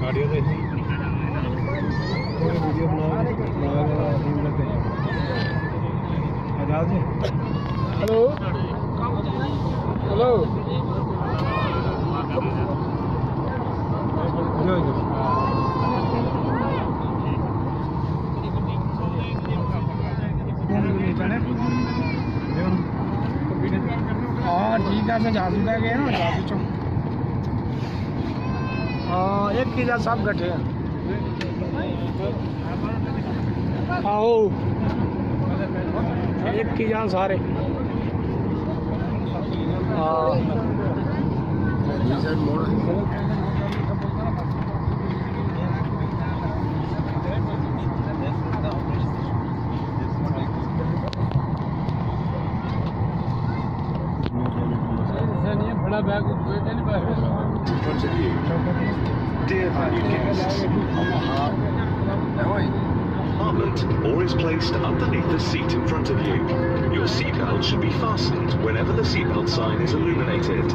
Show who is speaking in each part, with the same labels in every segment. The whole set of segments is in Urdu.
Speaker 1: گاڑیوں سے ویڈیو بنا آزاد جی ہلو ہلو ہاں ٹھیک ہے جادو دے گئے نا جادو چو ہاں ایک کی جا سب کٹھے ہیں آؤ ایک کی جان سارے بڑا bag
Speaker 2: Dear valued guests, compartment or is placed underneath the seat in front of you. Your seatbelt should be fastened whenever the seatbelt sign is illuminated.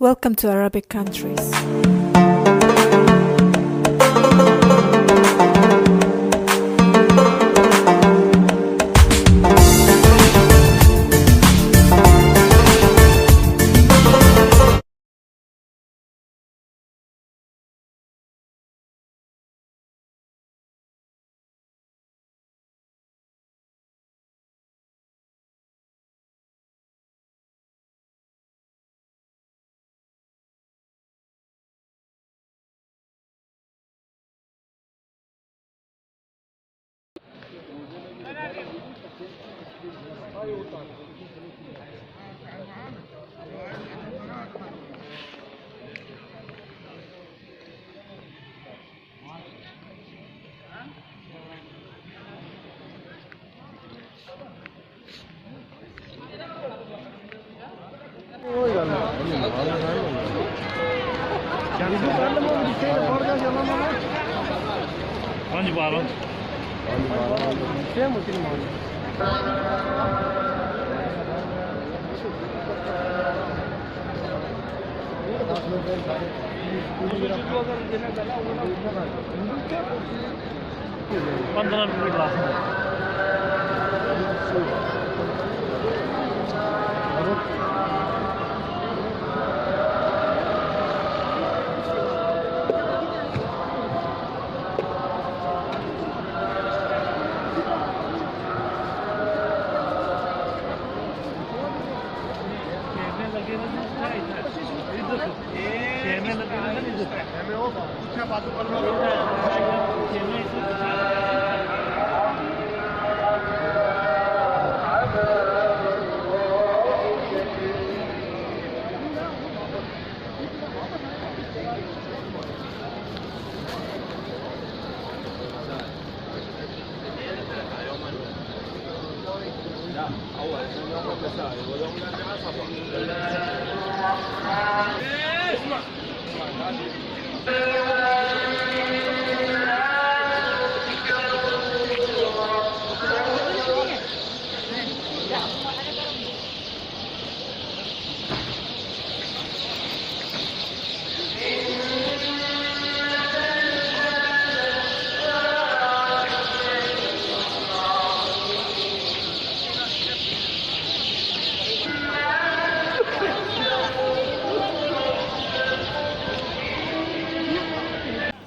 Speaker 3: Welcome to Arabic countries.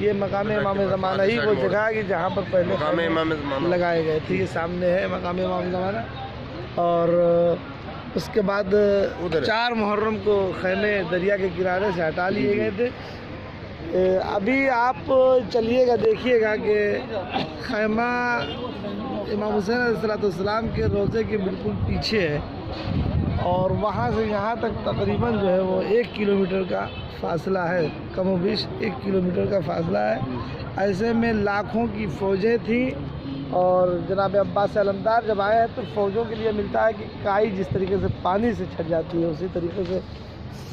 Speaker 1: یہ مقام امام زمانہ ہی وہ جگہ ہے کہ جہاں پر پہلے خیمے لگائے گئے تھے. یہ سامنے ہے مقام امام زمانہ. اور اس کے بعد 4 محرم کو خیمے دریا کے کنارے سے ہٹا لیے گئے تھے. ابھی آپ چلیے گا دیکھیے گا کہ خیمہ امام حسین علیہ السلام کے روضے کے بالکل پیچھے ہے اور وہاں سے یہاں تک تقریباً جو ہے وہ 1 کلومیٹر کا فاصلہ ہے. کم و بیش 1 کلومیٹر کا فاصلہ ہے. ایسے میں لاکھوں کی فوجیں تھیں اور جناب عباس علمدار جب آئے ہیں تو فوجوں کے لیے ملتا ہے کہ کائی جس طریقے سے پانی سے چھٹ جاتی ہے اسی طریقے سے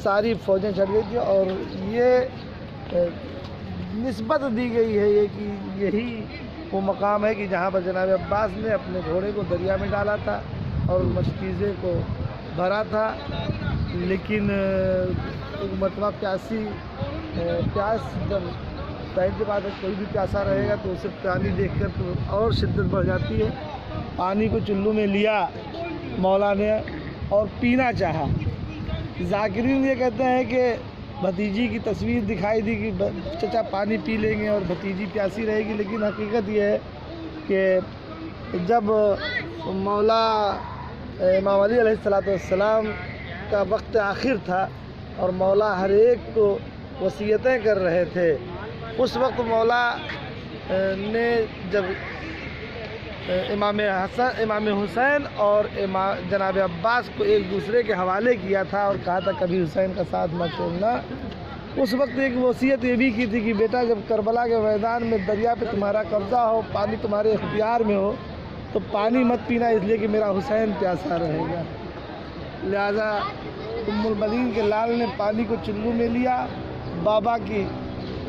Speaker 1: ساری فوجیں چھٹ گئی تھیں. اور یہ نسبت دی گئی ہے یہ کہ یہی وہ مقام ہے کہ جہاں پر جناب عباس نے اپنے گھوڑے کو دریا میں ڈالا تھا اور مشکیزے کو بھرا تھا. لیکن ایک مرتبہ پیاس جب ظاہر سی بات ہے کوئی بھی پیاسا رہے گا تو اسے پانی دیکھ کر تو اور شدت بڑھ جاتی ہے. پانی کو چلو میں لیا مولا نے اور پینا چاہا. ذاکرین یہ کہتے ہیں کہ بھتیجی کی تصویر دکھائی دی کہ چچا پانی پی لیں گے اور بھتیجی پیاسی رہے گی. لیکن حقیقت یہ ہے کہ جب مولا امام علی علیہ السلام کا وقت آخر تھا اور مولا ہر ایک کو وصیتیں کر رہے تھے اس وقت مولا نے جب امام حسین اور جناب عباس کو ایک دوسرے کے حوالے کیا تھا اور کہا تھا کبھی حسین کا ساتھ مت چھوڑنا. اس وقت ایک وصیت یہ بھی کی تھی کہ بیٹا جب کربلا کے میدان میں دریا پہ تمہارا قبضہ ہو پانی تمہارے اختیار میں ہو تو پانی مت پینا اس لیے کہ میرا حسین پیاسا رہے گا. لہذا ام المنین کے لال نے پانی کو چلو میں لیا. بابا کی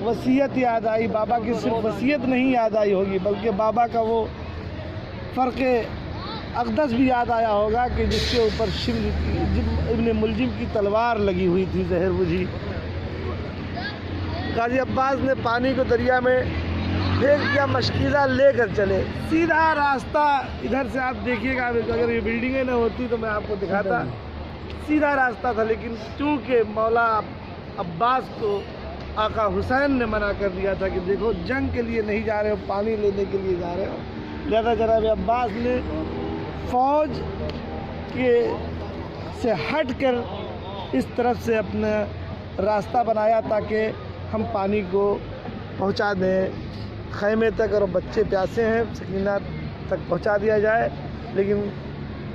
Speaker 1: وصیت یاد آئی. بابا کی صرف وصیت نہیں یاد آئی ہوگی بلکہ بابا کا وہ فرق اقدس بھی یاد آیا ہوگا کہ جس کے اوپر ابن ملجم کی تلوار لگی ہوئی تھی زہر بجھی. قاضی عباس نے پانی کو دریا میں پھینک دیا. مشکیزہ لے کر چلے. سیدھا راستہ ادھر سے آپ دیکھیے گا. اگر یہ بلڈنگیں نہ ہوتی تو میں آپ کو دکھاتا. سیدھا راستہ تھا لیکن چونکہ مولا عباس کو آقا حسین نے منع کر دیا تھا کہ دیکھو جنگ کے لیے نہیں جا رہے ہو پانی لینے کے لیے جا رہے ہو. لہذا جناب عباس نے فوج سے ہٹ کر اس طرف سے اپنا راستہ بنایا تاکہ ہم پانی کو پہنچا دیں خیمے تک. اور بچے پیاسے ہیں سکینہ تک پہنچا دیا جائے. لیکن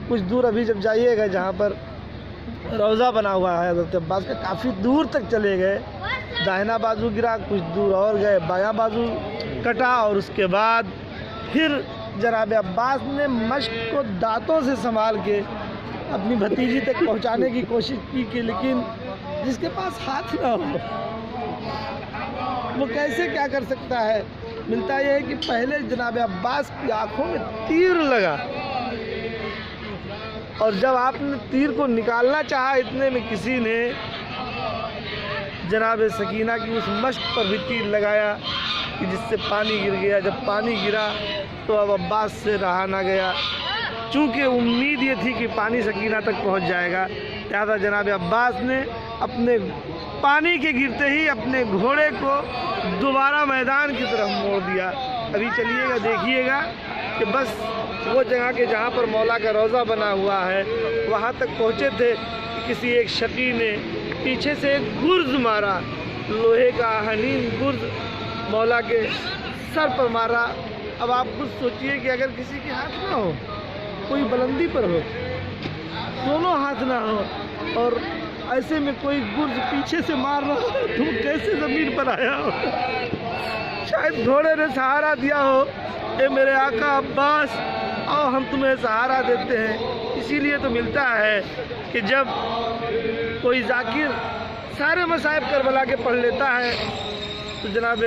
Speaker 1: کچھ دور ابھی جب جائیے گا جہاں پر روضہ بنا ہوا ہے حضرت عباس کا کافی دور تک چلے گئے. داہنا بازو گرا کچھ دور اور گئے بایاں بازو کٹا اور اس کے بعد پھر جناب عباس نے مشق کو دانتوں سے سنبھال کے اپنی بھتیجی تک پہنچانے کی کوشش کی کہ لیکن جس کے پاس ہاتھ نہ ہو وہ کیسے کیا کر سکتا ہے. ملتا یہ ہے کہ پہلے جناب عباس کی آنکھوں میں تیر لگا اور جب آپ نے تیر کو نکالنا چاہا اتنے میں کسی نے جناب سکینہ کی اس مشق پر بھی تیر لگایا کہ جس سے پانی گر گیا. جب پانی گرا تو اب عباس سے رہا نہ گیا. چونکہ امید یہ تھی کہ پانی سکینہ تک پہنچ جائے گا لہذا جناب عباس نے اپنے پانی کے گرتے ہی اپنے گھوڑے کو دوبارہ میدان کی طرف موڑ دیا. ابھی چلیے گا دیکھیے گا کہ بس وہ جگہ کے جہاں پر مولا کا روضہ بنا ہوا ہے وہاں تک پہنچے تھے کہ کسی ایک شقی نے پیچھے سے ایک گرز مارا. لوہے کا حنین گرز مولا کے سر پر مارا. اب آپ خود سوچئے کہ اگر کسی کے ہاتھ نہ ہو کوئی بلندی پر ہو دونوں ہاتھ نہ ہو اور ایسے میں کوئی گرز پیچھے سے مار رہا ہو تو کیسے زمین پر آیا ہو. شاید گھوڑے نے سہارا دیا ہو اے میرے آقا عباس آؤ ہم تمہیں سہارا دیتے ہیں. اسی لیے تو ملتا ہے کہ جب کوئی ذاکر سارے مصائب کربلا کے پڑھ لیتا ہے تو جناب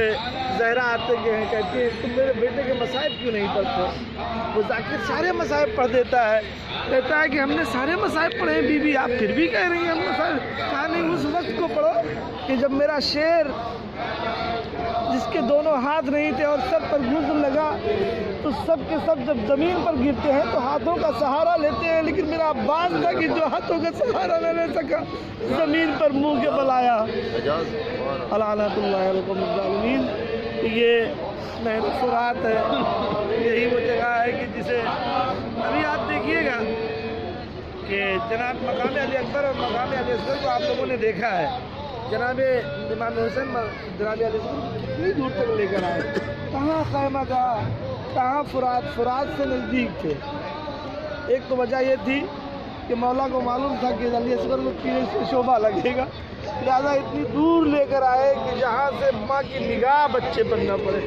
Speaker 1: زہرا آتے ہیں کہتے ہیں تم میرے بیٹے کے مصائب کیوں نہیں پڑھتے. وہ ذاکر سارے مصائب پڑھ دیتا ہے کہتا ہے کہ ہم نے سارے مصائب پڑھے ہیں بی بی آپ پھر بھی کہہ رہی ہیں ہم مصائب. کہا نہیں اس وقت کو پڑھو کہ جب میرا شیر جس کے دونوں ہاتھ نہیں تھے اور سب پر گرز لگا تو سب کے سب جب زمین پر گرتے ہیں تو ہاتھوں کا سہارا لیتے ہیں لیکن میرا عباس تھا کہ جو ہاتھوں کا سہارا نہ لے سکا زمین پر منہ کے بل آیا. لعنت اللہ علیہ الظالمین. یہ نہر فرات ہے، یہی وہ جگہ ہے کہ جسے ابھی آپ دیکھیے گا کہ جناب مقام علی اکبر اور مقام علی اصغر کو آپ لوگوں نے دیکھا ہے، جناب امام حسین جناب علی اصغر کتنی دور تک لے کر آئے، کہاں خیمہ گاہ، کہاں فرات سے نزدیک تھے۔ ایک تو وجہ یہ تھی کہ مولا کو معلوم تھا کہ علی اصغر کو تیر سے شعبہ لگے گا، لہٰذا اتنی دور لے کر آئے کہ جہاں سے ماں کی نگاہ بچے پر نہ پڑے۔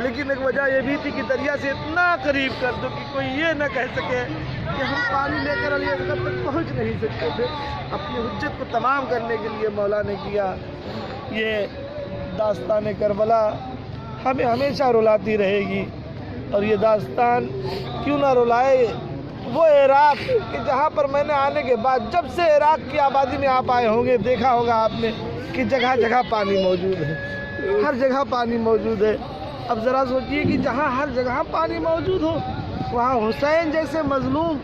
Speaker 1: لیکن ایک وجہ یہ بھی تھی کہ دریا سے اتنا قریب کر دو کہ کوئی یہ نہ کہہ سکے کہ ہم پانی لے کر علی اصغر تک پہنچ نہیں سکتے تھے۔ اپنی حجت کو تمام کرنے کے لیے مولا نے کیا۔ یہ داستان کربلا ہمیں ہمیشہ رلاتی رہے گی، اور یہ داستان کیوں نہ رلائے وہ عراق کہ جہاں پر میں نے آنے کے بعد جب سے عراق کی آبادی میں آپ آئے ہوں گے دیکھا ہوگا آپ نے کہ جگہ جگہ پانی موجود ہے، ہر جگہ پانی موجود ہے۔ اب ذرا سوچئے کہ جہاں ہر جگہ پانی موجود ہو وہاں حسین جیسے مظلوم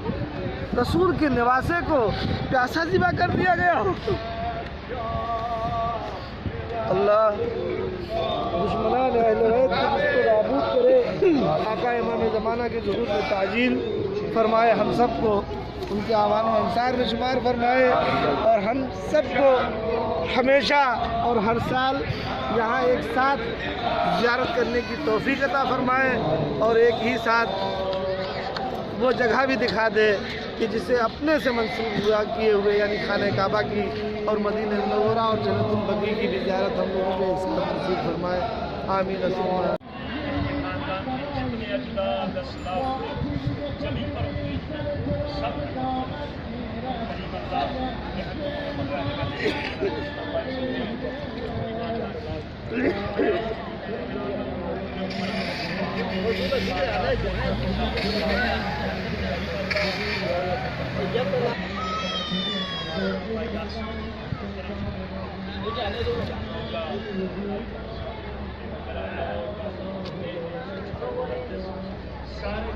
Speaker 1: رسول کے نواسے کو پیاسا ذبح کر دیا گیا ہو۔ اللہ دشمنان اہل بیت کو جس کو نابود کرے، آقا امام زمانہ کے ظہور میں تعجیل فرمائے، ہم سب کو ان کے اعوان و انصار میں شمار فرمائے، اور ہم سب کو ہمیشہ اور ہر سال یہاں ایک ساتھ زیارت کرنے کی توفیق عطا فرمائے، اور ایک ہی ساتھ وہ جگہ بھی دکھا دے کہ جسے اپنے سے منسوب ہوا کیے ہوئے یعنی خانہ کعبہ کی اور مدینہ منورہ اور جنت البقیع کی بھی زیارت ہم لوگوں کو ایک ساتھ نصیب فرمائے۔ آمین رسول
Speaker 4: سارے